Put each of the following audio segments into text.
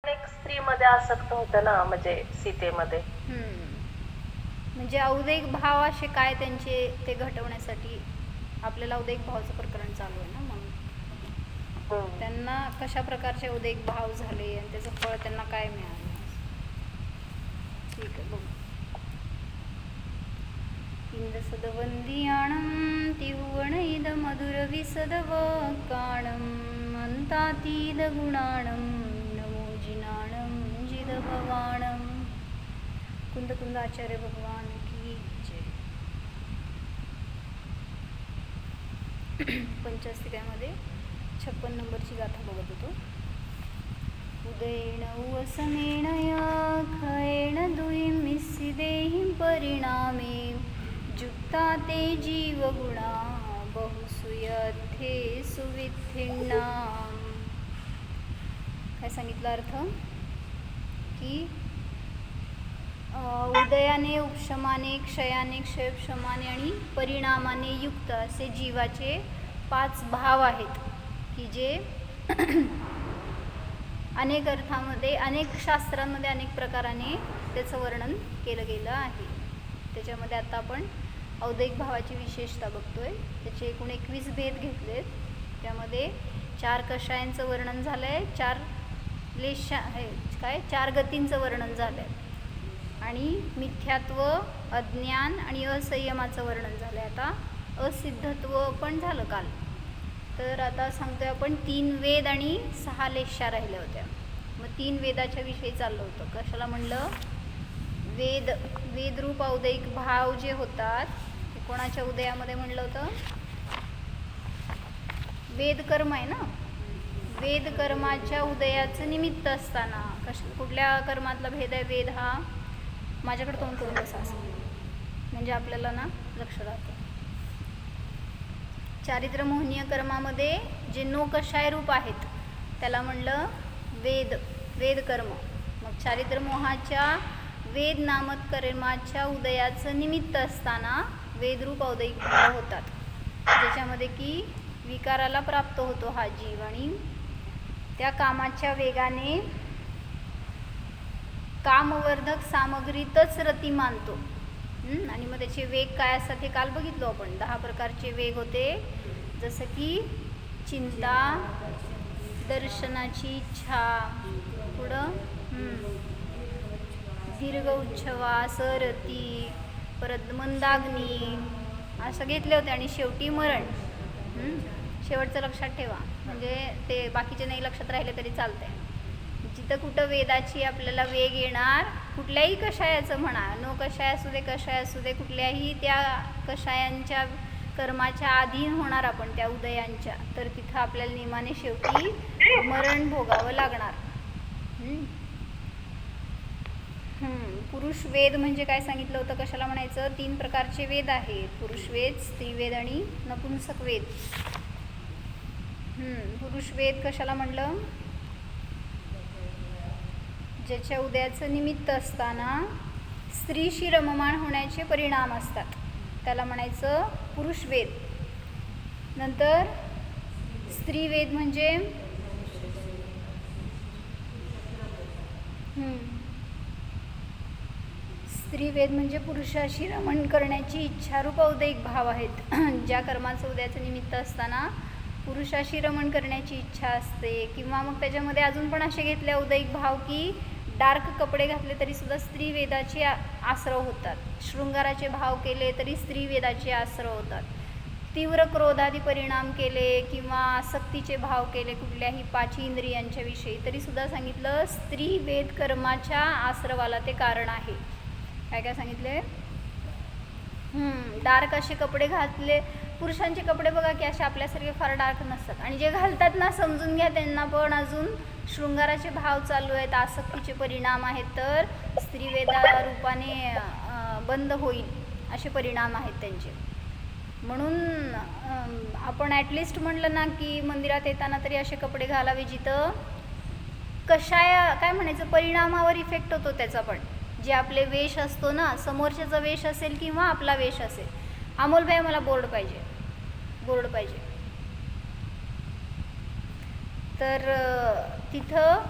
अनेक स्त्रीमध्ये आसक्त होतं ना, म्हणजे सीतेमध्ये. म्हणजे औद्योगिक भाव असे काय त्यांचे ते घटवण्यासाठी आपल्याला औद्योगिक भावाचं प्रकरण चालू आहे ना, म्हणून हम्म. त्यांना कशा प्रकारचे औद्योगिक भाव झाले आणि त्याचं फळ त्यांना काय मिळालं. ठीक आहे, बघू. इंदसदवंदियाणं तिहुवणैद मधुरविसदव काणं अन्तातीद गुणाणं नमो जिनाणं जिदभवाणं. कुंद कुंद आचार्य भगवान की जय. पंचास्तिकामध्ये 56 नंबरची गाथा बघत होतो. उदयेन उवसनेन खयेन दुहिं मिस्सिदेहिं परिणामे जुक्ता ते जीवगुणा बहुसूयथे सुविथिन्नाम. काय सांगितलं अर्थ की उदयाने, उपशमाने, क्षयाने, क्षयोपशमाने आणि परिणामाने युक्त असे जीवाचे 5 भाव आहेत की जे अनेक अर्थामध्ये, अनेक शास्त्रांमध्ये अनेक प्रकाराने त्याचं वर्णन केलं गेलं आहे. त्याच्यामध्ये आता आपण औद्योगिक भावाची विशेषता बघतोय. त्याचे एकूण 21 भेद घेतलेत. त्यामध्ये 4 कषायांचं वर्णन झालं आहे, 4 लेशा काय 4 गतींचं वर्णन झालं आहे आणि मिथ्यात्व, अज्ञान आणि असंयमाचं वर्णन झालं आहे. आता असिद्धत्व पण झालं काल. तर आता सांगतोय आपण 3 वेद आणि 6 लेशा राहिल्या होत्या. मग 3 वेदाच्या विषयी चाललं होतं. कशाला म्हणलं? वेदरूप औद्योगिक भाव जे होतात ते कोणाच्या उदयामध्ये म्हणलं होतं? वेदकर्म आहे ना, वेदकर्माच्या उदयाचं निमित्त असताना. कुठल्या कर्मातला भेद आहे वेद हा? माझ्याकडे तोंड करून बसा असं, म्हणजे आपल्याला ना लक्ष राहतं. चारित्र्य मोहनीय कर्मामध्ये जे कषाय रूप आहेत त्याला म्हणलं वेदकर्म. मग चारित्र्य मोहाच्या वेद नामक कर्माच्या उदयाचं निमित्त असताना वेदरूप औद्योगिक भाव होतात, ज्याच्यामध्ये की विकाराला प्राप्त होतो हा जीव आणि त्या कामाच्या वेगाने कामवर्धक सामग्रीतच रती मानतो. आणि मग त्याचे वेग काय असतात हे काल बघितलो आपण. 10 प्रकारचे वेग होते, जसं की चिंता, दर्शनाची इच्छा, पुढं दीर्घ उच्छ्वास, रती, परत मंदाग्नी असं घेतले होते आणि शेवटी मरण. शेवटचं लक्षात ठेवा, म्हणजे ते बाकीचे नाही लक्षात राहिले तरी चालतंय. जिथं कुठं वेदाची आपल्याला वेग येणार, कुठल्याही कषायाचं म्हणा, कषाय असू दे, कषाय असू दे, कुठल्याही त्या कषायांच्या कर्माच्या अधीन होणार आपण त्या उदयांच्या, तर तिथं आपल्याला नियमाने शेवटी मरण भोगावं लागणार. पुरुष वेद म्हणजे काय सांगितलं होतं? कशाला म्हणायचं? 3 प्रकारचे वेद आहेत, पुरुष वेद, स्त्रीवेद आणि नपुंसक वेद. पुरुष वेद कशाला म्हणलं? ज्याच्या उदयाचं निमित्त असताना स्त्रीशी रममाण होण्याचे परिणाम असतात, त्याला म्हणायचं पुरुष वेद. नंतर स्त्रीवेद म्हणजे स्त्रीवेद म्हणजे पुरुषाशी रमण करण्याची इच्छारूप औद्योगिक भाव आहेत. ज्या कर्माचं उदयाचं निमित्त असताना पुरुषाशी रमण करण्याची इच्छा असते, किंवा मग त्याच्यामध्ये अजून पण असे घेतले औद्योगिक भाव की डार्क कपडे घातले तरी सुद्धा स्त्रीवेदाचे आश्रव होतात, शृंगाराचे भाव केले तरी स्त्रीवेदाचे आश्रव होतात, तीव्र क्रोधादी परिणाम केले किंवा आसक्तीचे भाव केले कुठल्याही 5 इंद्रियांच्या विषयी तरी सुद्धा सांगितलं स्त्रीवेद कर्माच्या आश्रवाला ते कारण आहे. काय काय सांगितले? डार्क असे कपडे घातले. पुरुषांचे कपडे बघा की असे आपल्यासारखे फार डार्क नसतात, आणि जे घालतात ना समजून घ्या त्यांना पण अजून शृंगाराचे भाव चालू आहेत, आसक्तीचे परिणाम आहेत, तर स्त्रीवेदा रूपाने बंद होईल असे परिणाम आहेत त्यांचे. म्हणून आपण ॲटलिस्ट म्हणलं ना की मंदिरात येताना तरी असे कपडे घालावे जिथं काय म्हणायचं, परिणामावर इफेक्ट होतो त्याचा. पण जे आपले वेश असतो ना, समोरच्याचा वेश असेल किंवा आपला वेश असेल. अमोलभाई मला बोर्ड पाहिजे. तर तिथं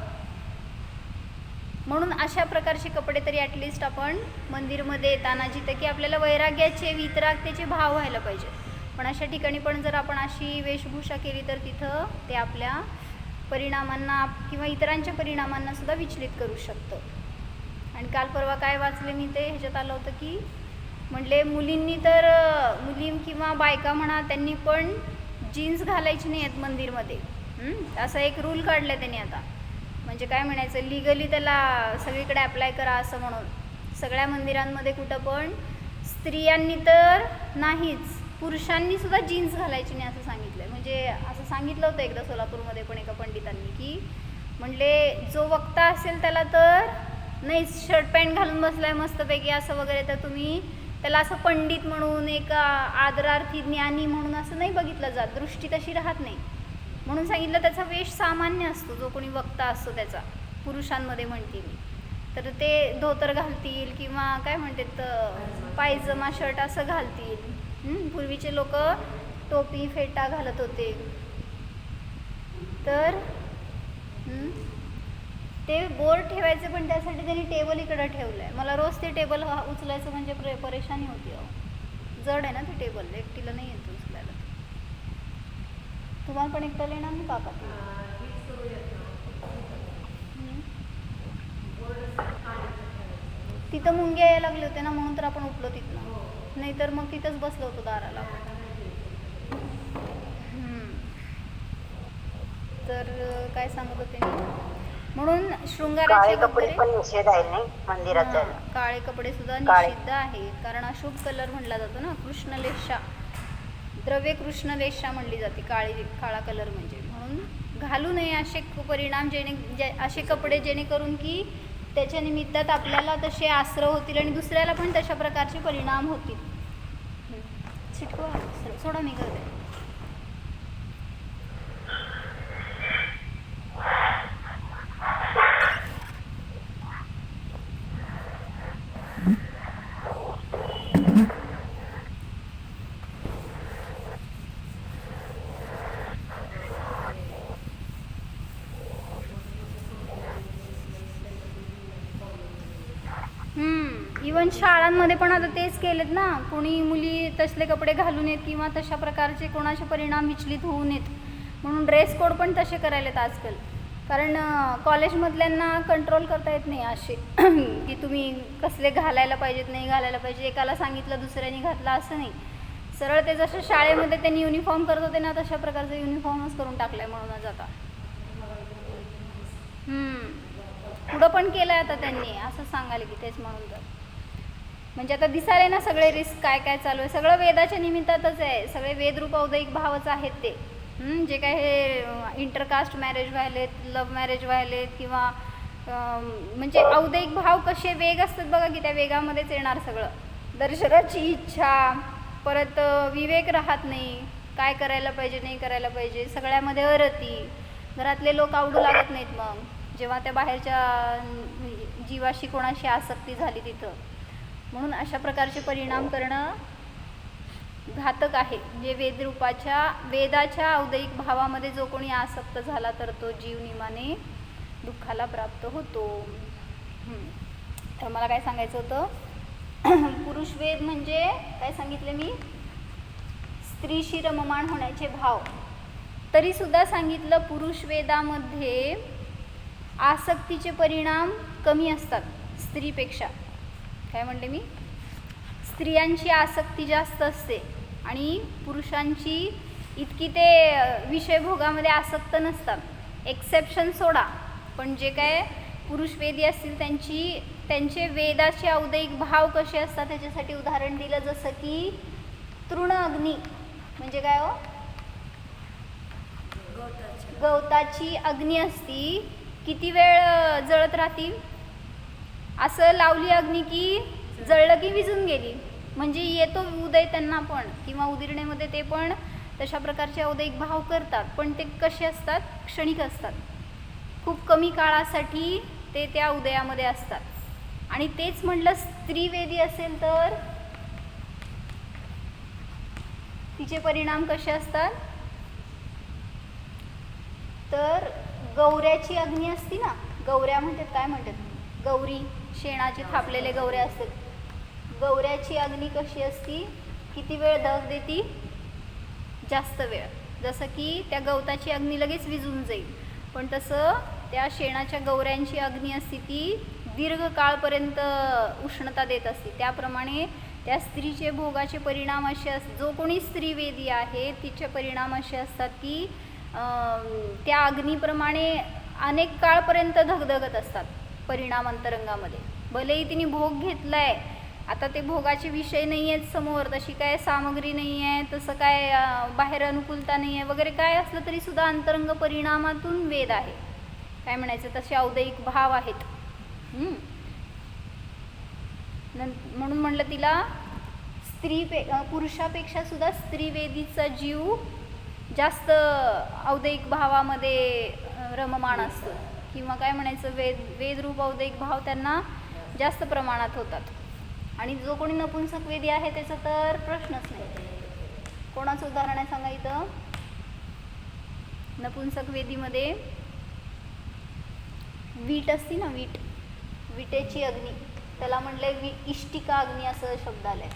म्हणून अशा प्रकारचे कपडे तरी ॲटलिस्ट आपण मंदिरमध्ये येताना, जिथं की आपल्याला वैराग्याचे वितरागतेचे भाव व्हायला पाहिजे, पण अशा ठिकाणी पण जर आपण अशी वेशभूषा केली तर तिथं ते आपल्या परिणामांना किंवा इतरांच्या परिणामांना सुद्धा विचलित करू शकतं. आणि काल परवा काय वाचले मी, ते ह्याच्यात आलं होतं की म्हटले मुलींनी तर मुली किंवा बायका म्हणा, त्यांनी पण जीन्स घालायची नाही आहेत मंदिरमध्ये. असा एक रूल काढला त्यांनी आता. म्हणजे काय म्हणायचं, लिगली त्याला सगळीकडे अप्लाय करा असं म्हणून. सगळ्या मंदिरांमध्ये कुठं पण स्त्रियांनी तर नाहीच, पुरुषांनी सुद्धा जीन्स घालायची नाही असं सांगितलं आहे. म्हणजे असं सांगितलं होतं एकदा सोलापूरमध्ये पण एका पंडितांनी की म्हणले जो वक्ता असेल त्याला तर नाही, शर्ट पॅन्ट घालून बसलाय मस्तपैकी असं वगैरे, तर तुम्ही त्याला असं पंडित म्हणून एक आदरार्थी ज्ञानी म्हणून असं नाही बघितलं जात, दृष्टी तशी राहत नाही. म्हणून सांगितलं त्याचा वेश सामान्य असतो, जो कोणी वक्ता असतो त्याचा, पुरुषांमध्ये म्हणते मी. तर ते धोतर घालतील किंवा काय म्हणतात पायजमा शर्ट असं घालतील. पूर्वीचे लोक टोपी फेटा घालत होते. तर ते बोर्ड ठेवायचे, पण त्यासाठी त्यांनी टेबल इकडं ठेवलं आहे. मला रोज ते टेबल उचलायचं म्हणजे परेशानी होती. जड आहे ना ते टेबल, एकटीला नाही येत उचलायला. तुम्हाला पण एकट्याला येणार नाही काका ते. तिथं मुंग्या यायला लागले होते ना, म्हणून तर आपण उठलो तिथनं, नाहीतर मग तिथंच बसलो होतो दाराला. तर काय सांगत होते मी, म्हणून शृंगाराचे कपडे पण निषेध आहे नाही मंदिरात. काळे कपडे सुद्धा निषिद्ध आहे, कारण अशुभ कलर म्हणला जातो ना. कृष्णलेशा, द्रव्य कृष्णलेशा म्हणली जाते काळा कलर म्हणजे. म्हणून घालू नये असे परिणाम, असे कपडे जेणेकरून की त्याच्या निमित्तात आपल्याला तसे आश्रय होतील आणि दुसऱ्याला पण तशा प्रकारचे परिणाम होतील. चिटकवा सोडा, मी करते. इवन शाळांमध्ये पण आता तेच केलेत ना, कोणी मुली तसले कपडे घालून येत किंवा तशा प्रकारचे कोणाचे परिणाम विचलित होऊ नयेत म्हणून ड्रेस कोड पण तसे करायलेत आजकाल. कारण कॉलेजमधल्यांना कंट्रोल करता येत नाही असे की तुम्ही कसले घालायला पाहिजेत, नाही घालायला पाहिजे. एकाला सांगितलं दुसऱ्याने घातलं असं नाही. सरळ ते जसं शाळेमध्ये त्यांनी युनिफॉर्म करत होते ना, तशा प्रकारचं युनिफॉर्मच करून टाकलं आहे म्हणूनच आता. पुढं पण केलं आहे आता त्यांनी, असं सांगायला की तेच म्हणून. तर म्हणजे आता दिसायला ना सगळे रिस्क काय काय चालू आहे, सगळं वेदाच्या निमित्तातच आहे. सगळे वेदरूप औदयिक भावच आहेत ते. जे काय हे इंटरकास्ट मॅरेज व्हायलेत, लव्ह मॅरेज व्हायलेत किंवा म्हणजे औदयिक भाव कसे वेग असतात बघा की त्या वेगामध्येच येणार सगळं. दर्शनाची इच्छा, परत विवेक राहत नाही, काय करायला पाहिजे नाही करायला पाहिजे, सगळ्यामध्ये अरती. घरातले लोक आवडू लागत नाहीत मग जेव्हा त्या बाहेरच्या जीवाशी कोणाशी आसक्ती झाली तिथं. म्हणून अशा प्रकारचे परिणाम करणं घातक आहे. जे वेदाच्या औदयिक भावामध्ये जो कोणी आसक्त झाला तर तो जीव नियमाने दुःखाला प्राप्त होतो. तर मला काय सांगायचं होतं, पुरुष वेद म्हणजे काय सांगितले मी, स्त्रीशी रममाण होण्याचे भाव. तरी सुद्धा सांगितलं पुरुष वेदामध्ये आसक्तीचे परिणाम कमी असतात स्त्रीपेक्षा. काय म्हणले मी, स्त्रियांची आसक्ती जास्त असते आणि पुरुषांची इतकी ते विषयभोगामध्ये आसक्त नसतात. एक्सेप्शन सोडा, पण जे काय पुरुष वेदी असतील त्यांचे वेदाचे औदयिक भाव कसे असतात त्याच्यासाठी उदाहरण दिलं, जसं की तृण अग्नी म्हणजे काय हो, गवताची अग्नी असती, किती वेळ जळत राहती. असं लावली अग्नी की जळलं की विझून गेली. म्हणजे येतो उदय त्यांना पण, किंवा उदिरणेमध्ये ते पण तशा प्रकारचे औदयिक भाव करतात, पण ते कसे असतात, क्षणिक असतात. खूप कमी काळासाठी ते त्या उदयामध्ये असतात. आणि तेच म्हटलं स्त्रीवेदी असेल तर तिचे परिणाम कसे असतात, तर गौऱ्याची अग्नी असती ना, गौऱ्या म्हणतात, काय म्हणतात गौरी, शेणाचे थापलेले गौरे असतात. गौऱ्याची अग्नी कशी असती? किती वेळ धग देती? जास्त वेळ. जसं की त्या गवताची अग्नी लगेच विझून जाईल, पण तसं त्या शेणाच्या गौऱ्यांची अग्नी असती ती दीर्घ काळपर्यंत उष्णता देत असते. त्याप्रमाणे त्या स्त्रीचे भोगाचे परिणाम असे जो कोणी स्त्रीवेदी आहे तिचे परिणाम असे असतात की त्या अग्नीप्रमाणे अनेक काळपर्यंत धगधगत असतात परिणाम अंतरंगामध्ये. भलेही तिने भोग घेतला आहे, आता ते भोगाचे विषय नाही आहेत समोर, तशी काय सामग्री नाही आहे, तसं काय बाहेर अनुकूलता नाही आहे वगैरे काय असलं तरी सुद्धा अंतरंग परिणामातून वेद आहे. काय म्हणायचं, तसे औदयिक भाव आहेत. म्हणून म्हणलं तिला पुरुषापेक्षा सुद्धा स्त्रीवेदीचा जीव जास्त औदयिक भावामध्ये रममाण असतो, किंवा काय म्हणायचं वेदरूप औदयिक भाव त्यांना जास्त प्रमाणात होतात. आणि जो कोणी नपुंसक वेदी आहे त्याचा तर प्रश्नच नाही. कोणाचं उदाहरण आहे सांगा इथं? नपुंसक वेदीमध्ये वीट असती ना, विटेची अग्नी, त्याला म्हणले इष्टिका अग्नी असं शब्द आलाय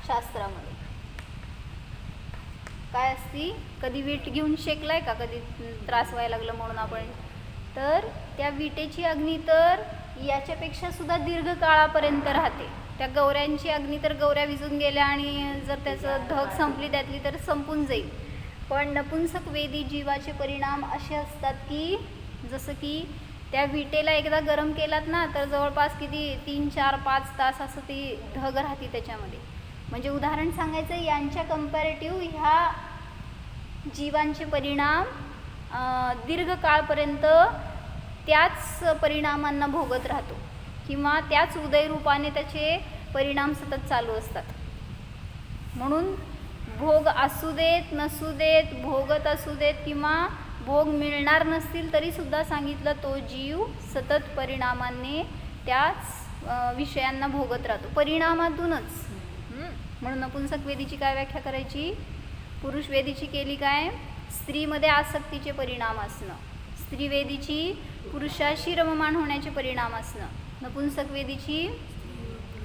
शास्त्रामध्ये. काय असती? कधी वीट घेऊन शेकलाय का? कधी त्रास व्हायला लागलं म्हणून आपण, तर त्या विटेची अग्नी तर याच्यापेक्षा सुद्धा दीर्घ काळापर्यंत राहते. त्या गौऱ्यांची अग्नी तर गौऱ्या विजून गेल्या आणि जर त्याचं धग संपली त्यातली तर संपून जाईल. पण नपुंसक वेदी जीवाचे परिणाम असे असतात की जसं की त्या विटेला एकदा गरम केलात ना तर जवळपास किती 3, 4, 5 तास असं ती धग राहते त्याच्यामध्ये. म्हणजे उदाहरण सांगायचं, यांच्या कंपॅरेटिव्ह ह्या जीवांचे परिणाम दीर्घ काळपर्यंत त्याच परिणामांना भोगत राहतो, किंवा त्याच उदयरूपाने त्याचे परिणाम सतत चालू असतात. म्हणून भोग असू देत नसू देत, भोगत असू देत किंवा भोग मिळणार नसतील तरीसुद्धा सांगितलं तो जीव सतत परिणामांनी त्याच विषयांना भोगत राहतो, परिणामातूनच. म्हणून नपुंसक वेदीची काय व्याख्या करायची? पुरुष वेदीची केली काय? स्त्रीमध्ये आसक्तीचे परिणाम असणं, स्त्रीवेदीची पुरुषाशी रममाण होण्याचे परिणाम असणं, नपुंसक वेदीची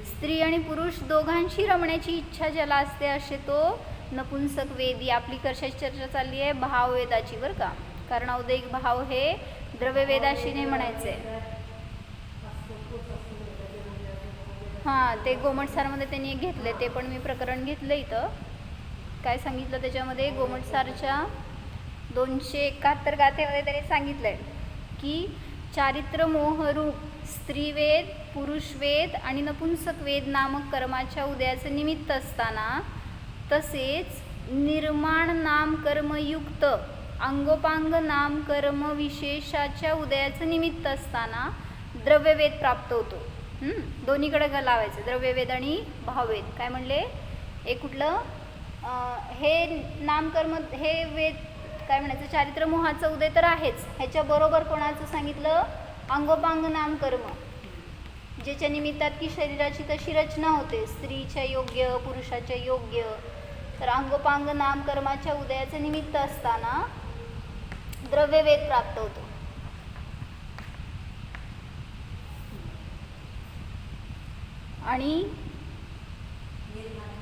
स्त्री आणि पुरुष दोघांशी रमण्याची इच्छा ज्याला असते असे तो नपुंसक वेदी. आपली कशाची चर्चा चालली आहे? भाववेदाची बरं का, कारण औदयिक भाव हे द्रव्यवेदाशी नाही म्हणायचे. हां, ते गोमटसारमध्ये त्यांनी एक घेतले, ते पण मी प्रकरण घेतलं इथं. काय सांगितलं त्याच्यामध्ये? गोमटसारच्या 271 गाथेमध्ये त्यांनी सांगितलं आहे की चारित्र मोहरूप स्त्रीवेद, पुरुषवेद आणि नपुंसक वेद नामक कर्माच्या उदयाचं निमित्त असताना, तसेच निर्माण नाम कर्मयुक्त अंगोपांग नाम कर्म विशेषाच्या उदयाचं निमित्त असताना द्रव्यवेद प्राप्त होतो. दोन्हीकडे लावायचं, द्रव्यवेद आणि भाववेद. काय म्हणले? एक कुठलं? हे नामकर्म, हे वेद काय म्हणायचं? चारित्र मोहाचं उदय तर आहेच, ह्याच्याबरोबर कोणाचं सांगितलं? अंगोपांग नाम कर्म, ज्याच्या निमित्तात की शरीराची तशी रचना होते, स्त्रीच्या योग्य पुरुषाच्या योग्य. तर अंगोपांग नाम कर्माच्या उदयाचं निमित्त असताना द्रव्यवेद प्राप्त होतो. आणि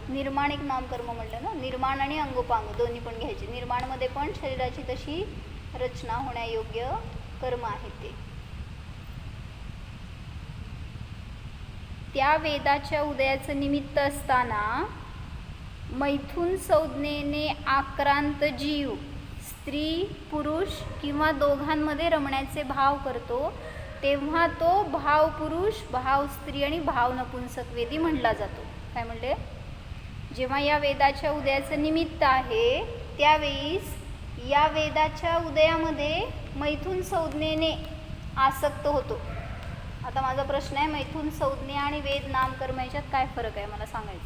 निर्माण एक नामकर्म म्हटलं ना, निर्माण आणि अंगोपांग दोन्ही पण घ्यायचे. निर्माणमध्ये पण शरीराची तशी रचना होण्यायोग्य कर्म आहेत ते. त्या वेदाच्या उदयाचं निमित्त असताना मैथुन संज्ञेने आक्रांत जीव स्त्री पुरुष किंवा दोघांमध्ये रमण्याचे भाव करतो, तेव्हा तो भाव पुरुष, भाव स्त्री आणि भाव नपुंसक वेदी म्हणला जातो. काय म्हणले? जेव्हा या वेदाच्या उदयाचं निमित्त आहे त्यावेळीस या वेदाच्या उदयामध्ये मैथुन संज्ञेने आसक्त होतो. आता माझा प्रश्न आहे, मैथुन संज्ञा आणि वेद नामकर्म याच्यात काय फरक आहे मला सांगायचं.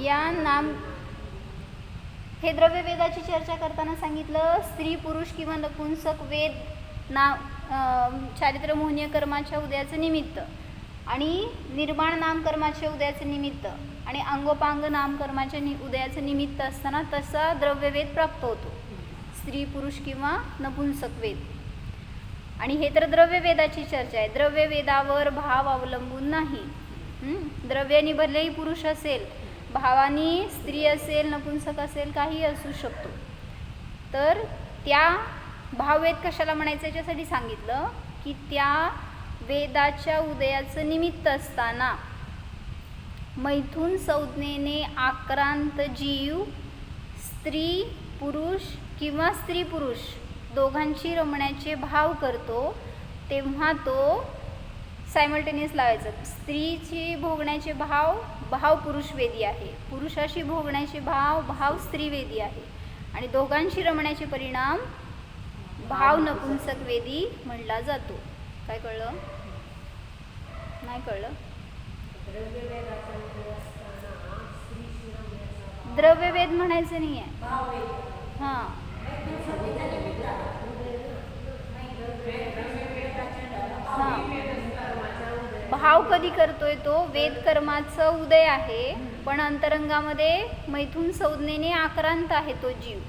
या हे द्रव्यवेदाची चर्चा करताना सांगितलं स्त्री पुरुष किंवा नपुंसक वेद चारित्र मोहनीय कर्माच्या उदयाचं निमित्त, आणि निर्माण नामकर्माच्या उदयाचं निमित्त, आणि अंगोपांग नामकर्माच्या उदयाचं निमित्त असताना तसा द्रव्यवेद प्राप्त होतो, स्त्री पुरुष किंवा नपुंसक वेद. आणि हे तर द्रव्यवेदाची चर्चा आहे. द्रव्यवेदावर भाव अवलंबून नाही. द्रव्यानी भलेही पुरुष असेल, भावानी स्त्री असेल, नपुंसक असेल, काही असू शकतो. तर त्या भाववेद कशाला म्हणायचं याच्यासाठी सांगितलं की त्या वेदाच्या उदयाचं निमित्त असताना मैथुन संज्ञेने आक्रांत जीव स्त्री पुरुष किंवा स्त्री पुरुष दोघांची रमण्याचे भाव करतो, तेव्हा तो सायमल्टेनियस लावायचं. स्त्रीची भोगण्याचे भाव पुरुषवेदी आहे, पुरुषाशी भोगण्याचे भाव स्त्रीवेदी आहे, आणि दोघांशी रमण्याचे परिणाम भाव नपुंसकवेदी म्हणला जातो. काय कळलं? नाही कळलं? द्रव्यवेद म्हणायचं नाही आहे. हां, भाव कधी करतोय तो? वेद कर्माचं उदय आहे, पण अंतरंगामध्ये मैथुन संज्ञेने आक्रांत आहे तो जीव,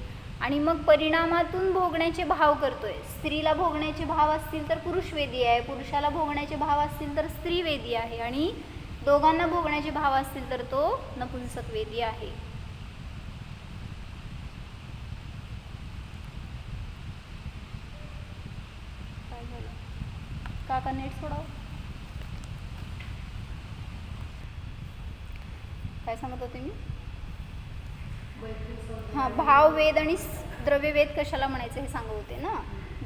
आणि मग परिणामातून भोगण्याचे भाव करतोय. स्त्रीला भोगण्याचे भाव असतील तर पुरुषवेदी आहे, पुरुषाला भोगण्याचे भाव असतील तर स्त्रीवेदी आहे, आणि दोघांना भोगण्याचे भाव असतील तर तो नपुंसकवेदी आहे. काय झालं? काका नेट सोडाव. काय सांगत होते मी? हां, भाववेद आणि द्रव्यवेद कशाला म्हणायचं हे सांगत होते ना.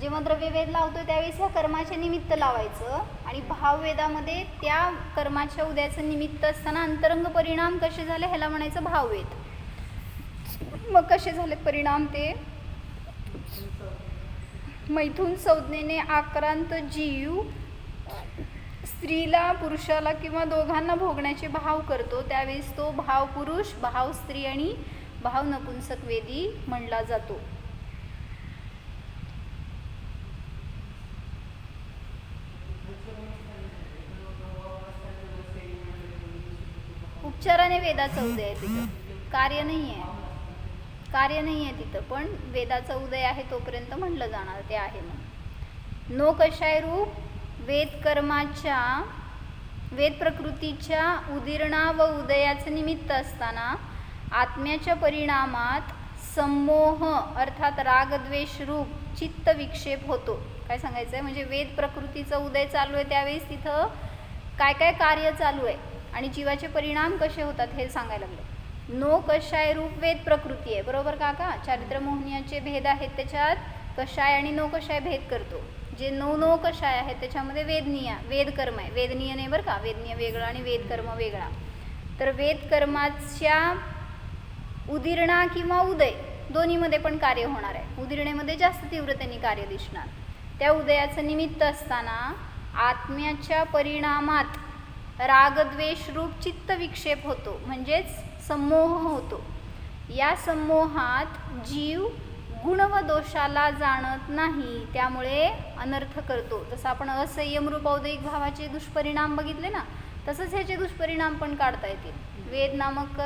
जेव्हा द्रव्यवेद लावतो त्यावेळेस ह्या कर्माच्या निमित्त लावायचं, आणि भाववेदामध्ये त्या कर्माच्या उदयाचं निमित्त असताना अंतरंग परिणाम कसे झाले ह्याला म्हणायचं भाववेद. मग कसे झाले परिणाम ते? मैथुन संज्ञेने आक्रांत जीव स्त्रीला पुरुषाला किंवा दोघांना भोगण्याचे भाव करतो, त्यावेळेस तो भाव पुरुष, भाव स्त्री आणि भाव नपुंसकवेदी म्हणला जातो. उपचाराने वेदाचा उदय आहे तिथं, कार्य नाही आहे. कार्य नाही आहे तिथं, पण वेदाचा उदय आहे तोपर्यंत म्हणलं जाणार ते आहे म्हणून. नो कषाय रूप वेद कर्माच्या वेद प्रकृतीच्या उदीर्णा व उदयाचं निमित्त असताना आत्म्याच्या परिणामात संमोह अर्थात रागद्वेष रूप चित्त विक्षेप होतो. काय सांगायचं आहे? म्हणजे वेद प्रकृतीचा उदय चालू आहे त्यावेळेस तिथं काय काय कार्य चालू आहे आणि जीवाचे परिणाम कसे होतात हे सांगायला लागलं. नो कषाय रूप वेद प्रकृती आहे, बरोबर काका? चारित्र मोहनीयाचे भेद आहेत त्याच्यात, कषाय आणि नो कषाय भेद करतो. जे नो कषाय आहे त्याच्यामध्ये वेद कर्म आहे, वेदनीय नाही बरं का, वेदनीय वेगळा आणि वेद कर्म वेगळा. तर वेद कर्माच्या उदीर्णा किंवा उदय दोन्हीमध्ये पण कार्य होणार आहे. उदीर्णेमध्ये जास्त तीव्रतेने कार्य दिसणार. त्या उदयाचं निमित्त असताना आत्म्याच्या परिणामात रागद्वेष रूप चित्त विक्षेप होतो, म्हणजेच संमोह होतो. या संमोहात जीव गुण व दोषाला जाणत नाही, त्यामुळे अनर्थ करतो. जसं आपण असंयम रूप औदयिक भावाचे दुष्परिणाम बघितले ना, तसंच ह्याचे दुष्परिणाम पण काढता येतील. वेद नामक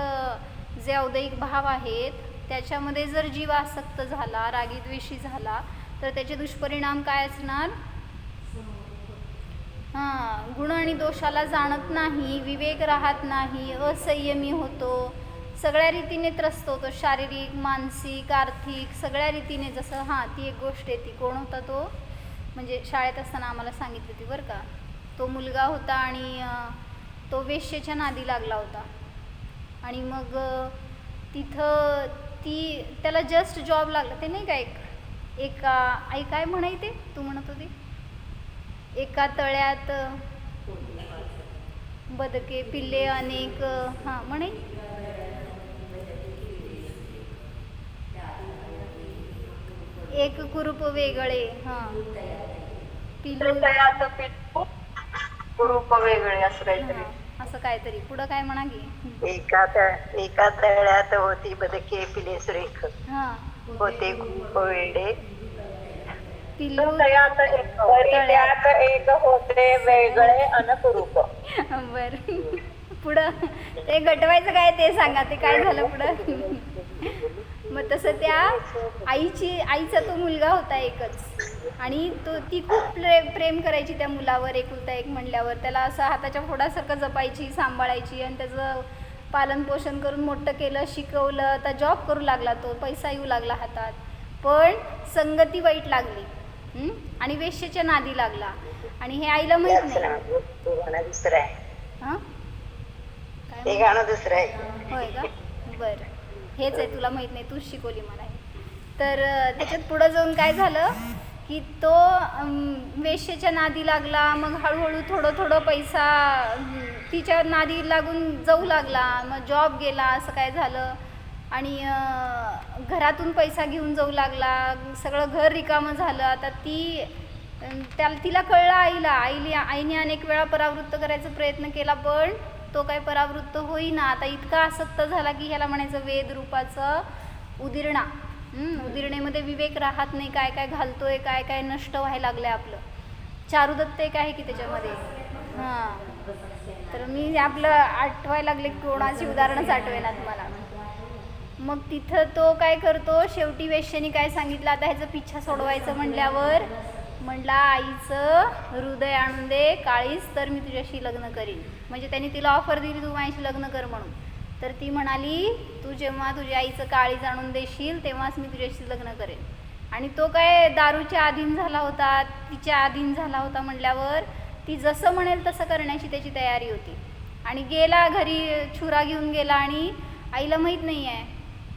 जे औदयिक भाव आहेत त्याच्यामध्ये जर जीव आसक्त झाला, रागीद्वेषी झाला, तर त्याचे दुष्परिणाम काय असणार? गुण आणि दोषाला जाणत नाही, विवेक राहत नाही, असंयमी होतो, सगळ्या रीतीने त्रस्त होतो, शारीरिक, मानसिक, आर्थिक सगळ्या रीतीने. जसं ती एक गोष्ट आहे, ती कोण होता तो, म्हणजे शाळेत असताना आम्हाला सांगितली ती बरं का. तो मुलगा होता आणि तो वेश्येच्या नादी लागला होता, आणि मग तिथं त्याला जस्ट जॉब लागला. ते नाही का आई काय म्हणायते तू म्हणत होती, एका तळ्यात बदके पिल्ले अनेक, म्हणे एक कुरूप वेगळे, पिल्लू कुरूप वेगळे असं काहीतरी. असं काहीतरी. पुढं काय म्हणा की, एका तळ्यात होती बदके पिले सुरेख, होते खूप वेडे पिल्लू तळ्यात एक होते वेगळे अनकुरूप. बर, पुढं ते गटवायचं काय ते सांगा, ते काय झालं पुढं? मग तसं त्या आईचा तो मुलगा होता एकच, आणि ती खूप प्रेम करायची त्या मुलावर, एकुलता एक म्हणल्यावर त्याला असं हाताच्या फोडासारखं जपायची, सांभाळायची, आणि त्याचं पालनपोषण करून मोठं केलं, शिकवलं. आता जॉब करू लागला, तो पैसा येऊ लागला हातात, पण संगती वाईट लागली आणि वेश्येच्या नादी लागला. आणि हे आईला माहित नाही. दुसरं आहे, हां ते गाणं दुसरं आहे. होय का? बरं, हेच आहे, तुला माहित नाही, तूच शिकवली मला हे. तर त्याच्यात पुढं जाऊन काय झालं की तो वेश्येच्या नादी लागला. मग हळूहळू थोडं पैसा तिच्या नादी लागून जाऊ लागला. मग जॉब गेला, असं काय झालं, आणि घरातून पैसा घेऊन जाऊ लागला. सगळं घर रिकामं झालं. आता तिला कळलं, आईने अनेक वेळा परावृत्त करायचा प्रयत्न केला, पण तो काय परावृत्त होईना. आता इतका आसक्त झाला की ह्याला म्हणायचं वेद रूपाचं उदिरणा. उदिरणेमध्ये विवेक राहत नाही, काय काय घालतोय, काय काय नष्ट व्हायला लागलंय आपलं. चारुदत्त एक आहे की त्याच्यामध्ये. तर मी आपलं आठवायला लागले, कोणाची उदाहरणच आठवेनात मला. मग तिथं तो काय करतो, शेवटी वेश्येने काय सांगितलं, आता ह्याचं पिच्छा सोडवायचं म्हणल्यावर म्हणला, आईचं हृदय आणून दे काळीच, तर मी तुझ्याशी लग्न करीन. म्हणजे त्यांनी तिला ऑफर दिली, तू माझ्याशी लग्न कर म्हणून. तर ती म्हणाली, तू जेव्हा तुझ्या आईचं काळीज आणून देशील तेव्हाच मी तुझ्याशी लग्न करेन. आणि तो काय दारूच्या अधीन झाला होता, तिच्या अधीन झाला होता म्हणल्यावर ती जसं म्हणेल तसं करण्याची त्याची तयारी होती. आणि गेला घरी, छुरा घेऊन गेला, आणि आईला माहीत नाही आहे.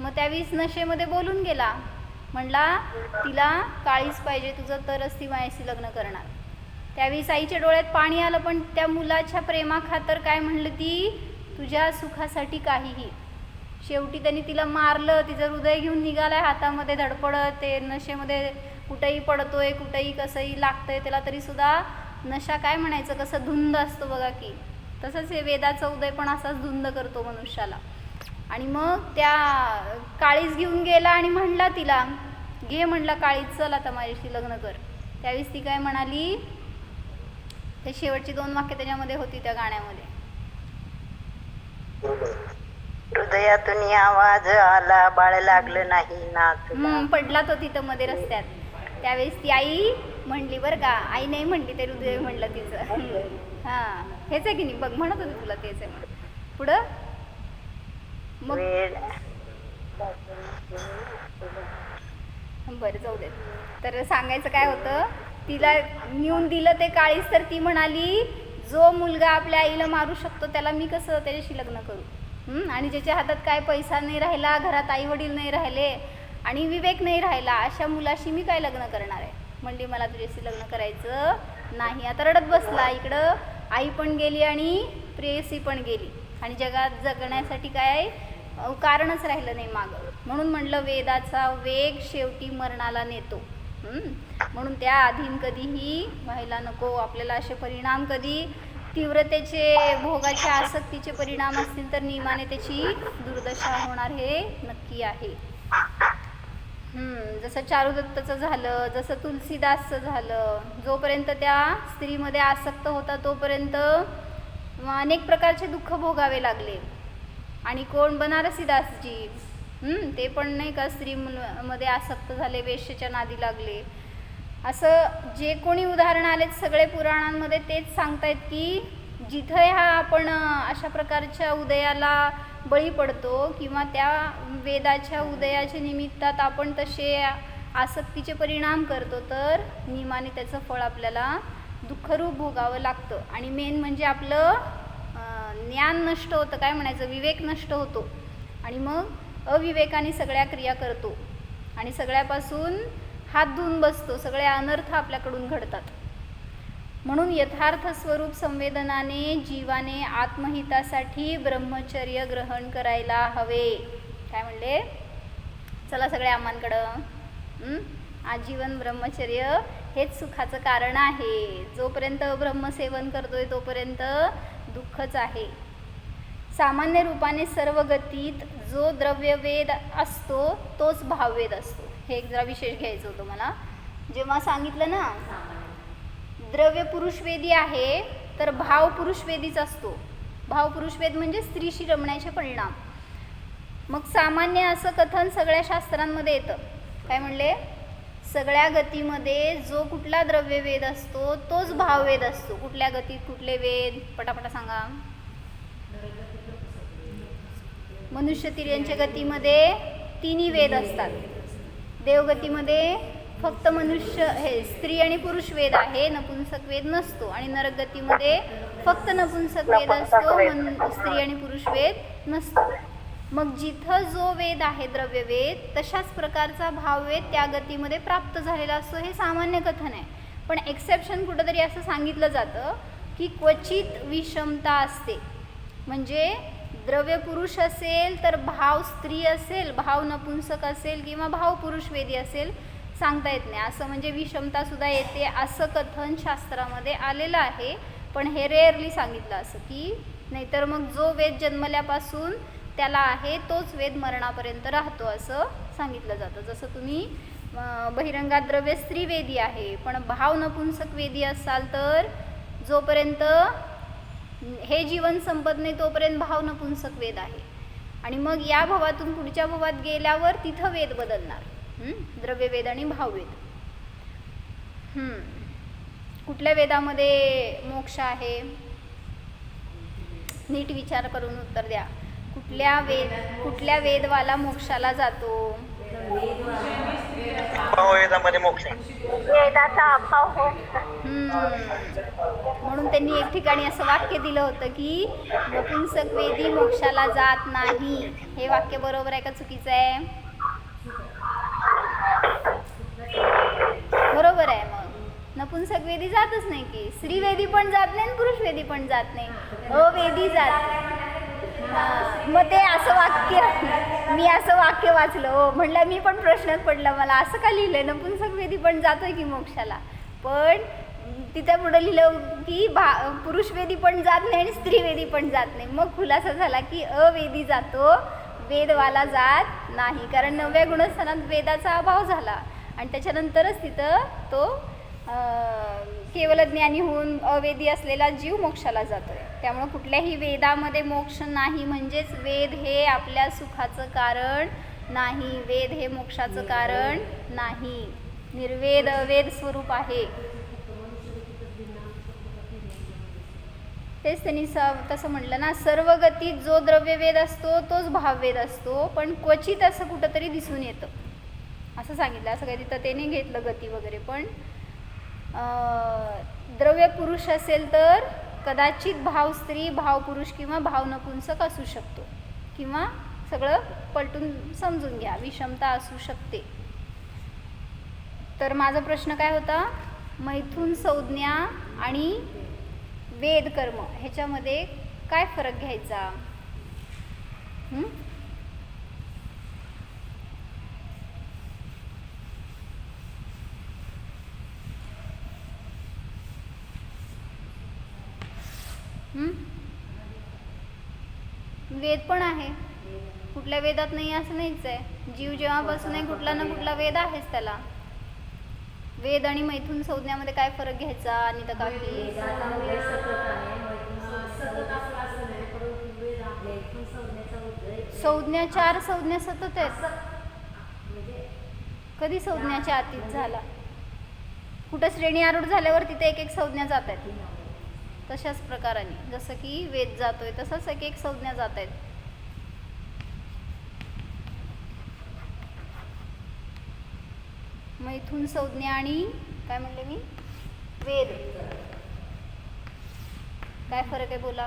मग त्यावेळेस नशेमध्ये बोलून गेला, म्हणला तिला काळीच पाहिजे तुझं, तरच ती माझ्याशी लग्न करणार. त्यावेळेस आईच्या डोळ्यात पाणी आलं, पण त्या मुलाच्या प्रेमाखातर काय म्हणलं, ती तुझ्या सुखासाठी काहीही. शेवटी त्यांनी तिला मारलं, तिचं हृदय घेऊन निघालाय हातामध्ये धडपडत. ते नशेमध्ये कुठंही पडतोय, कुठंही कसंही लागतंय त्याला, तरीसुद्धा नशा काय म्हणायचं, कसं धुंद असतो बघा की, तसंच हे वेदाचा उदय पण असाच धुंद करतो मनुष्याला. आणि मग त्या काळीज घेऊन गेला आणि म्हणला तिला, घे म्हणला काळीज, चल आता माझ्याशी लग्न कर. त्यावेळेस ती काय म्हणाली, ते शेवटची 2 वाक्य त्याच्यामध्ये होती त्या गाण्यामध्ये. हृदयातून आवाज आला, बाळ लागलं नाही ना तुला. पडला तो तिथं मध्ये रस्त्यात. त्यावेळेस ती आई म्हणली बरं का, आई नाही म्हणली, ते हृदय म्हणलं तिचं. हेच आहे की नाही, बघ म्हणत होती तुला तेच आहे म्हणून. पुढं मग बरं जाऊ दे. तर सांगायचं काय होतं, तिला नेऊन दिलं ते काळीज. तर ती म्हणाली, जो मुलगा आपल्या आईला मारू शकतो त्याला मी कसं त्याच्याशी लग्न करू. आणि ज्याच्या हातात काय पैसा नाही राहिला, घरात आई वडील नाही राहिले आणि विवेक नाही राहिला, अशा मुलाशी मी काय लग्न करणार आहे. म्हणली मला तुझ्याशी लग्न करायचं नाही. आता रडत बसला. इकडं आई पण गेली आणि प्रेयसी पण गेली, आणि जगात जगण्यासाठी काय कारणच राहिलं नाही मागं. म्हणून म्हणलं, वेदाचा वेग शेवटी मरणाला नेतो. म्हणून त्या अधीन कधीही व्हायला नको. आपल्याला असे परिणाम, कधी तीव्रतेचे, भोगाच्या आसक्तीचे परिणाम असतील तर नियमाने त्याची दुर्दशा होणार हे नक्की आहे. जसं चारुदत्तचं झालं, जसं तुलसीदासचं झालं. जोपर्यंत त्या स्त्रीमध्ये आसक्त होता तोपर्यंत अनेक प्रकारचे दुःख भोगावे लागले. आणि कोण, बनारसीदासजी, ते पण नाही का स्त्रीमध्ये आसक्त झाले, वेश्येच्या नादी लागले. असं जे कोणी उदाहरण आलेत सगळे पुराणांमध्ये तेच सांगतायत की जिथं ह्या आपण अशा प्रकारच्या उदयाला बळी पडतो, किंवा त्या वेदाच्या उदयाच्या निमित्तात आपण तसे आसक्तीचे परिणाम करतो, तर नियमाने त्याचं फळ आपल्याला दुःखरूप भोगावं लागतं. आणि मेन म्हणजे आपलं ज्ञान नष्ट होतं, काय म्हणायचं, विवेक नष्ट होतो. आणि मग अविवेकाने सगळ्या क्रिया करतो आणि सगळ्यापासून हात धुवून बसतो. सगळे अनर्थ आपल्याकडून घडतात. म्हणून यथार्थ स्वरूप संवेदनाने जीवाने आत्महितासाठी ब्रह्मचर्य ग्रहण करायला हवे. काय म्हणले, चला सगळ्या आम्हांकडं आजीवन ब्रह्मचर्य हेच सुखाचं कारण आहे. जोपर्यंत ब्रह्मसेवन करतोय तोपर्यंत दुःखच आहे. सामान्य रूपाने सर्व गतीत जो द्रव्यवेद असतो तोच भाववेद असतो. हे एक जरा विशेष घ्यायचं होतं मला. जेव्हा सांगितलं ना द्रव्य पुरुषवेदी आहे, तर भाव पुरुषवेदीच असतो. भाव पुरुषवेद म्हणजे स्त्रीशी रमण्याचे परिणाम. मग सामान्य असं कथन सगळ्या शास्त्रांमध्ये येतं. काय म्हणले? सगळ्या गतीमध्ये जो कुठला द्रव्यवेद असतो तोच भाववेद असतो. कुठल्या गतीत कुठले वेद? पटापटा सांगा. मनुष्य तिर्यंच्या गतीमध्ये तिन्ही वेद असतात. देवगतीमध्ये फक्त मनुष्य हे स्त्री आणि पुरुष वेद आहे, नपुंसक वेद नसतो. आणि नरकगतीमध्ये फक्त नपुंसक वेद असतो, स्त्री आणि पुरुष वेद नसतो. मग जिथं जो वेद आहे द्रव्यवेद, तशाच प्रकारचा भाववेद त्या गतीमध्ये प्राप्त झालेला असतो. हे सामान्य कथन आहे. पण एक्सेप्शन कुठंतरी असं सांगितलं जातं की क्वचित विषमता असते. म्हणजे द्रव्य पुरुष असेल तर भाव स्त्री असेल, भाव नपुंसक असेल किंवा भाव पुरुषवेदी असेल, सांगता येत नाही. असं म्हणजे विषमतासुद्धा येते असं कथन शास्त्रामध्ये आलेलं आहे. पण हे रेअरली सांगितलं असं की नाहीतर मग जो वेद जन्मल्यापासून त्याला आहे तोच वेद मरणापर्यंत राहतो असं सांगितलं जातं. जसं तुम्ही बहिरंगात द्रव्य स्त्रीवेदी आहे, पण भाव नपुंसक वेदी असाल तर जोपर्यंत हे जीवन संपत नाही तोपर्यंत भाव नपुंसक वेद आहे. आणि मग या भवातून पुढच्या भवात गेल्यावर तिथं वेद बदलणार, द्रव्यवेद आणि भाववेद. कुठल्या वेदामध्ये मोक्ष आहे? नीट विचार करून उत्तर द्या. कुठल्या वेदवाला मोक्षाला जातो? वेदामध्ये मोक्ष. वेदाचा अभाव हो. म्हणून त्यांनी एक ठिकाणी असं वाक्य दिलं होतं की नपुंसक वेदी मोक्षाला जात नाही. हे वाक्य बरोबर आहे का चुकीचं आहे? बरोबर आहे. मग नपुंसक वेदी जातच नाही की स्त्रीवेदी पण जात नाही आणि पुरुषवेदी पण जात नाही, अवेदी जात. मग ते असं वाक्य मी असं वाक्य वाचलं हो, म्हणलं मी पण प्रश्नात पडला मला असं का लिहिलं नपुंसक वेदी पण जातोय की मोक्षाला, पण तिथं पुढं लिहिलं की पुरुषवेदी पण जात नाही आणि स्त्रीवेदी पण जात नाही. मग खुलासा झाला की अवेदी जातो, वेदवाला जात नाही. कारण 9व्या गुणस्थानात वेदाचा अभाव झाला आणि त्याच्यानंतरच तिथं तो केवल ज्ञानी होऊन अवेदी असलेला जीव मोक्षाला जातोय. त्यामुळे कुठल्याही वेदामध्ये मोक्ष नाही. म्हणजेच वेद हे आपल्या सुखाचं कारण नाही, वेद हे मोक्षाचं कारण नाही. निर्वेद अवेद स्वरूप आहे. तेच त्यांनी तसं म्हटलं ना, सर्व गतीत जो द्रव्यवेद असतो तोच भाववेद असतो, पण क्वचित असं कुठंतरी दिसून येतं असं सांगितलं. असं काही तिथं त्याने घेतलं गती वगैरे. पण द्रव्य पुरुष असेल तर कदाचित भाव स्त्री, भाव पुरुष किंवा भाव नपुंसक असू शकतो, किंवा सगळं पलटून समजून घ्या, विषमता असू शकते. तर माझा प्रश्न काय होता? मैथुन संज्ञा आणि वेद कर्म ह्याच्यामध्ये काय फरक घ्यायचा? वेद पण आहे, कुठल्या वेदात नाही असं नाहीच आहे. जीव जेव्हापासून आहे कुठला ना कुठला वेद आहेच त्याला. वेद आणि मैथुन संज्ञामध्ये काय फरक घ्यायचा? आणि तर काकी संज्ञा 4 संज्ञा सतत आहेत. कधी संज्ञाच्या अतीत झाला? कुठं श्रेणी आरूढ झाल्यावर तिथे एक एक संज्ञा जात आहेत. तशाच प्रकाराने जसं की वेद जातोय तसंच एक एक संज्ञा जात आहेत. मैथुन संज्ञा आणि काय म्हणले मी? वेद. काय फरक आहे बोला?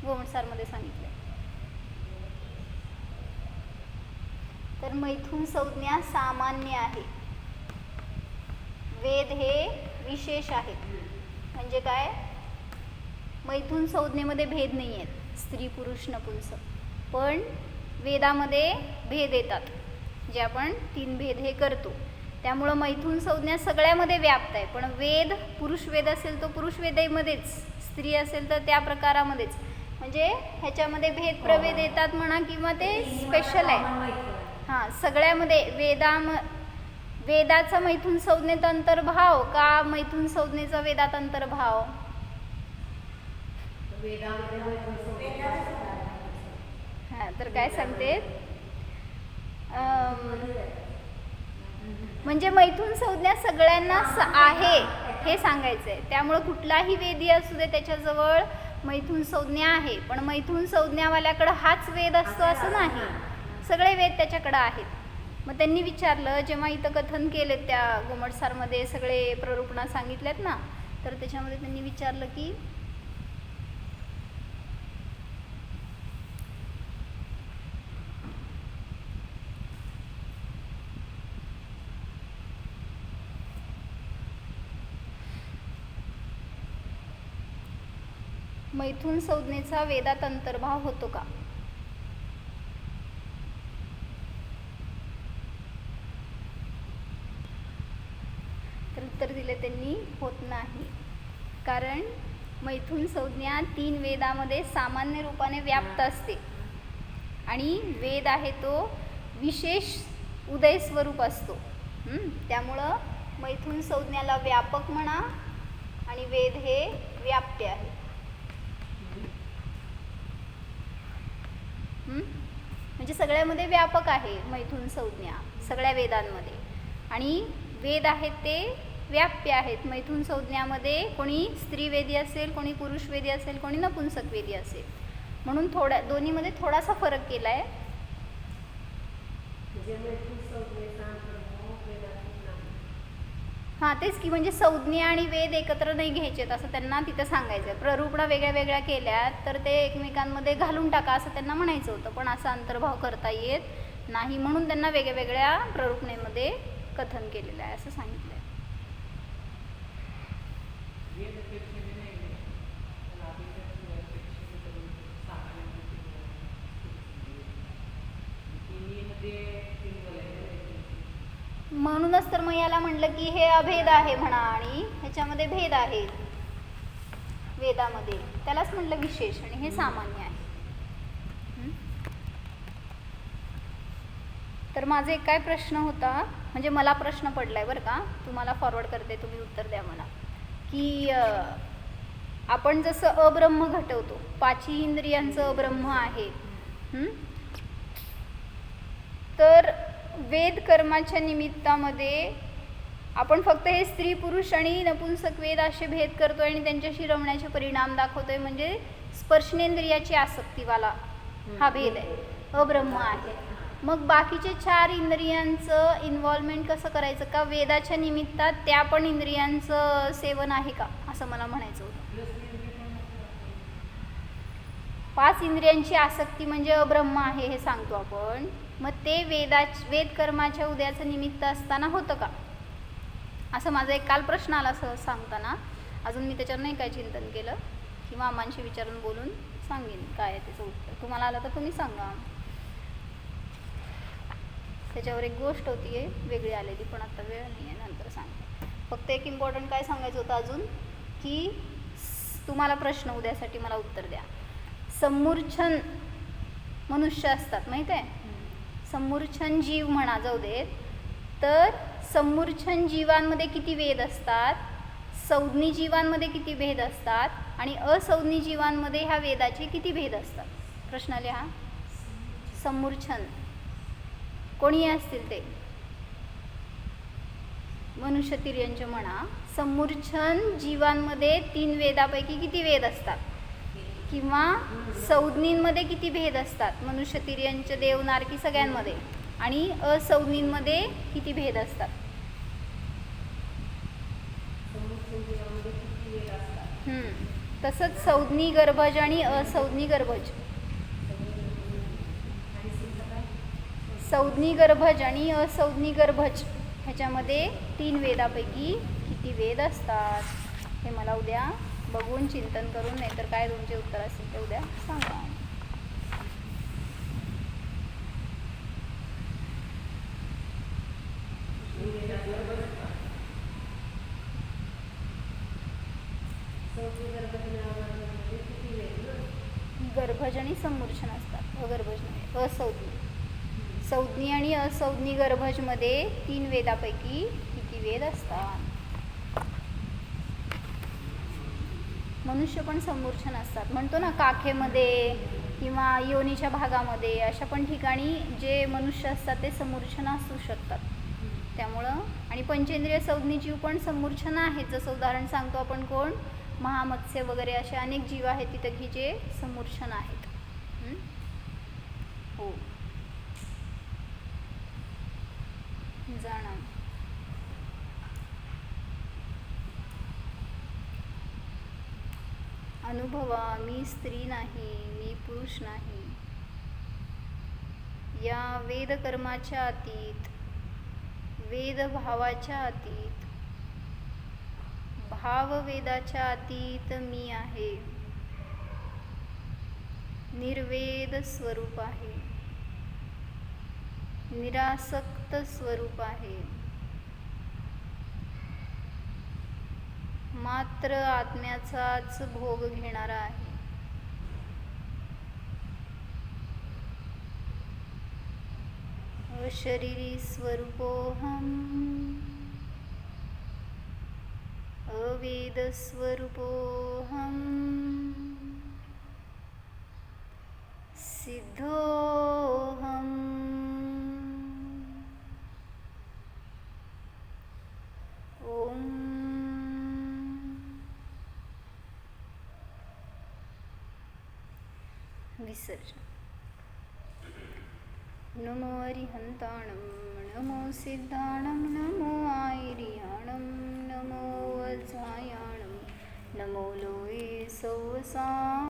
गोमटसारमध्ये सांगितलं. तर मैथुन संज्ञा सामान्य आहे, वेद हे विशेष आहे. म्हणजे काय? मैथुन संज्ञेमध्ये भेद नाही आहेत, स्त्री पुरुष नपुंसक. पण वेदामध्ये भेद येतात, जे आपण 3 भेद हे करतो. त्यामुळं मैथुन संज्ञा सगळ्यामध्ये व्याप्त आहे. पण वेद, पुरुष वेद असेल तो पुरुष वेदामध्येच, स्त्री असेल तर त्या प्रकारामध्येच. म्हणजे ह्याच्यामध्ये भेद प्रभेद येतात म्हणा, किंवा ते स्पेशल आहे. हां, सगळ्यामध्ये वेदाचा मैथुन संज्ञेत अंतर्भाव का मैथुन संज्ञेचा वेदात अंतर्भाव? हां, तर काय सांगते? म्हणजे मैथुन संज्ञा सगळ्यांना आहे हे सांगायचं आहे. त्यामुळं कुठलाही वेदी असू दे त्याच्याजवळ मैथुन संज्ञा आहे. पण मैथुन संज्ञावाल्याकडं हाच वेद असतो असं नाही, सगळे वेद त्याच्याकडं आहेत. मग त्यांनी विचारलं, जेव्हा इथं कथन केले त्या गोमटसारमध्ये सगळे प्ररूपणा सांगितल्यात ना, तर त्याच्यामध्ये त्यांनी विचारलं की मैथुन संज्ञेचा वेदात अंतर्भाव होतो का? तर उत्तर दिले त्यांनी, होत नाही. कारण मैथुन संज्ञा 3 वेदामध्ये सामान्य रूपाने व्याप्त असते आणि वेद आहे तो विशेष उदय स्वरूप असतो. त्यामुळं मैथुन संज्ञाला व्यापक म्हणा आणि वेद हे व्याप्य आहे. म्हणजे सगळ्यामध्ये व्यापक आहे मैथुन संज्ञा, सगळ्या वेदांमध्ये. आणि वेद आहेत ते व्याप्य आहेत. मैथुन संज्ञामध्ये कोणी स्त्रीवेदी असेल, कोणी पुरुषवेदी असेल, कोणी नपुंसकवेदी असेल. म्हणून दोन्हीमध्ये थोडासा फरक केला आहे. हां तेच की, म्हणजे संज्ञा आणि वेद एकत्र नाही घ्यायचेत असं त्यांना तिथं सांगायचं आहे. प्ररूपणा वेगळ्या वेगळ्या केल्यात तर ते एकमेकांमध्ये घालून टाका असं त्यांना म्हणायचं होतं, पण असा अंतर्भाव करता येत नाही. म्हणून त्यांना वेगळ्या वेगळ्या प्ररूपणेमध्ये कथन केलेलं आहे असं सांगितलं आहे. म्हणूनच तर मग याला म्हटलं की हे अभेद आहे म्हणा आणि ह्याच्यामध्ये भेद आहे वेदामध्ये, त्यालाच म्हटलं विशेष आणि हे सामान्य आहे. तर माझा एक काय प्रश्न होता, म्हणजे मला प्रश्न पडलाय बरं का, तुम्हाला फॉरवर्ड करते, तुम्ही उत्तर द्या मला. की आपण जसं अब्रह्म घटवतो, 5 इंद्रियांचं अब्रह्म आहे, तर वेद कर्माच्या निमित्तामध्ये आपण फक्त हे स्त्री पुरुष आणि नपुंसक वेद असे भेद करतोय आणि त्यांच्याशी रमण्याचे परिणाम दाखवतोय. म्हणजे स्पर्शनेंद्रियाची आसक्तीवाला हा भेद आहे, अब्रह्म आहे. मग बाकीचे 4 इंद्रियांचं इन्व्हॉल्वमेंट कसं करायचं का वेदाच्या निमित्तात त्या पण इंद्रियांचं सेवन आहे का असं मला म्हणायचं होतं. 5 इंद्रियांची आसक्ती म्हणजे अब्रह्म आहे हे सांगतो आपण, मग ते वेद कर्माच्या उद्याचं निमित्त असताना होतं का असं माझा एक काल प्रश्न आला सहज सांगताना. अजून मी त्याच्यावर नाही काय चिंतन केलं किंवा मामांशी विचारून बोलून सांगेन काय आहे त्याचं उत्तर. तुम्हाला आलं तर तुम्ही सांगा. त्याच्यावर एक गोष्ट होती आहे वेगळी आलेली, पण आता वेळ नाही आहे, नंतर सांगते. फक्त एक इम्पॉर्टंट काय सांगायचं होतं अजून, की तुम्हाला प्रश्न उद्यासाठी मला उत्तर द्या. समूर्छन मनुष्य असतात माहीत आहे, समूर्छन जीव म्हणा जाऊ देत, तर समूर्छन जीवांमध्ये किती वेद असतात, संज्ञी जीवांमध्ये किती भेद असतात आणि असंज्ञी जीवांमध्ये ह्या वेदाचे किती भेद असतात. प्रश्न लिहा. समूर्छन कोणी असतील ते मनुष्य तिर्यंच म्हणा. समूर्छन जीवांमध्ये 3 वेदापैकी किती वेद असतात किंवा संज्ञींमध्ये किती भेद असतात, मनुष्य तिर्यंच देव नारकी सगळ्यांमध्ये, आणि असंज्ञींमध्ये किती भेद असतात. तसंच संज्ञी गर्भज आणि असंज्ञी गर्भज, संज्ञी गर्भज आणि असंज्ञी गर्भज ह्याच्यामध्ये 3 वेदापैकी किती वेद असतात हे मला उद्या बघून चिंतन करून, नाहीतर काय तुमचे उत्तर असेल ते उद्या सांगा. गर्भज आणि समूर्छन असतात, अगर्भज नाही, असंज्ञी. संज्ञी आणि असंज्ञी गर्भजमध्ये 3 वेदापैकी किती वेद असतात. मनुष्य पण समूर्छन असतात, म्हणतो ना काखेमध्ये किंवा योनीच्या भागामध्ये अशा पण ठिकाणी जे मनुष्य असतात ते समूर्छना असू शकतात. त्यामुळं आणि पंचेंद्रिय संज्ञी जीव पण समूर्छना आहेत. जसं उदाहरण सांगतो आपण कोण, महामत्स्य वगैरे असे अनेक जीव आहेत तिथं की जे समूर्छना आहेत. हो जाणं. अनुभवा मी स्त्री नाही, मी पुरुष नाही. या वेदकर्माच्या अतीत, वेदभावाच्या अतीत, भाववेदाच्या अतीत मी आहे. निर्वेद स्वरूप आहे, निरासक्त स्वरूप आहे. मात्र आत्म्याचाच भोग घेणारा आहे. अशरीरी स्वरूपोऽहम्, अवेद स्वरूपोऽहम्, सिद्धोऽहम्. ओम विसर्जन. नमो अरिहंताणं, नमो सिद्धाणं, नमो आयर्याणं, नमो वज्रायाणं, नमो लोये सौसा.